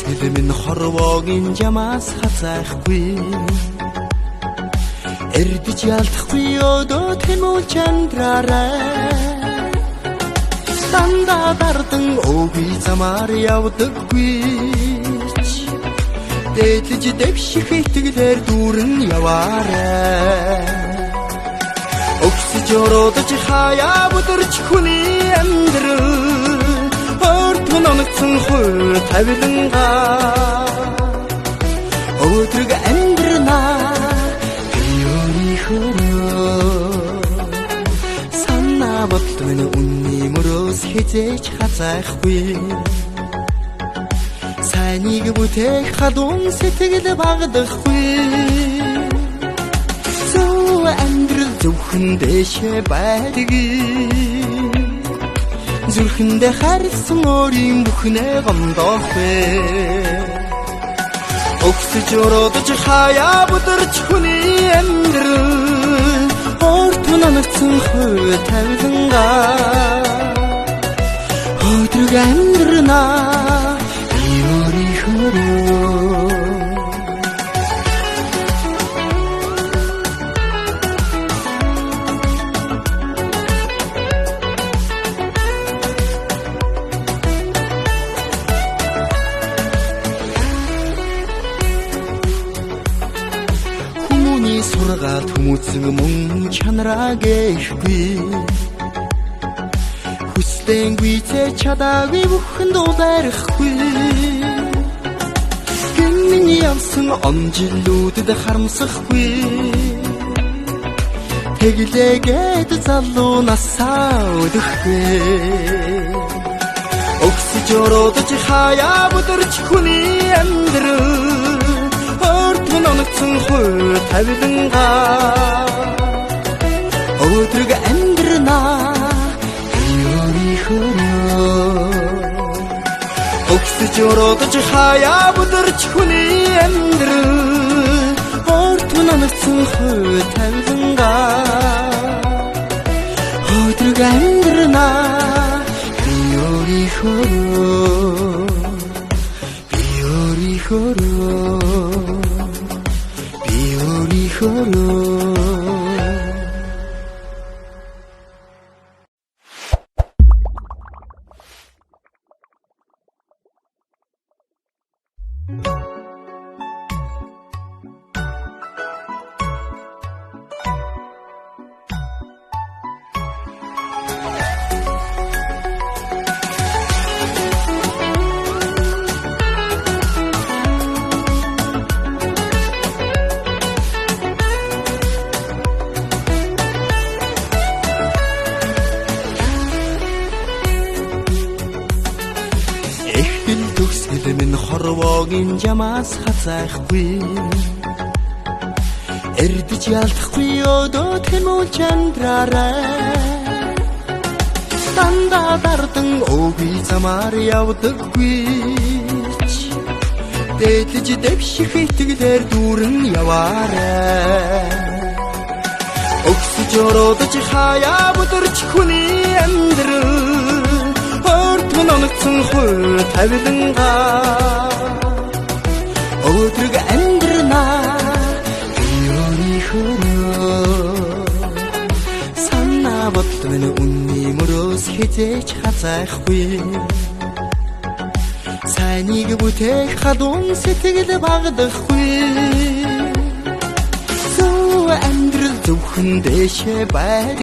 төгсгөл минь хорвоогийн жамаас хазайхгүй эрдэж ялдахгүй өдөө тэмүүлж амьдраарай дандаа дардан өвгий замаар явдаггүй дээлж дэвших итгэлээр дүүрэн яваарай өгсөж өрөөдөж хаяа бүдэрч хүний амьдрал өөртөө оногцсон хөл тавиланга өдрөг амьдрна санаа бодлоо минь үнний мөрөөс хизээж хазайхгүй сайныг бүтээх хадун сэтгэл багдахгүй зөв амьдрал зөвхөн дэшээ байдгийг зүрхэндээ харсан өөрийн бүхнээ гомдоох вэ өгсөж өрөөдөж хаяа бүдэрч хүний амьдрал өөртөө оногцсон хөл тавиланга өдрөг амьдрна хүмүүний сургаалт хүмүүцэн мөн чанараагээ ихгүй хүслэнгүй цэ чадаагүй бүхэн дуу барихгүй гинний явсан онжилүүдэд харамсахгүй тэглээгээд залуу насаа өдөхгүй өгсөж өрөөдөж хаяа бүдэрч хүний амьдрал өөртөө оногцсон хөл тавиланга өдрөг амьдрна өгсөж өрөөдөж хаяа бүдэрч хүний амьдрал өөртөө оногцсон хөл тавиланга өдрөг амьдрна төгсгөл минь хорвоогийн жамаас хазайхгүй эрдэж ялдахгүй өдөө тэмүүлж амьдраарай дандаа дардан өвгий замаар явдаггүй дээлж дэвших итгэлээр дүүрэн яваарай өгсөж өрөөдөж хаяа бүдэрч хүний амьдрал өөртөө оногцсон хөл тавиланга өдрөг амьдрна санаа бодлоо минь үнний мөрөөс хизээж хазайхгүй сайныг бүтээх хадун сэтгэл багдахгүй зөв амьдрал зөвхөн дэшээ байд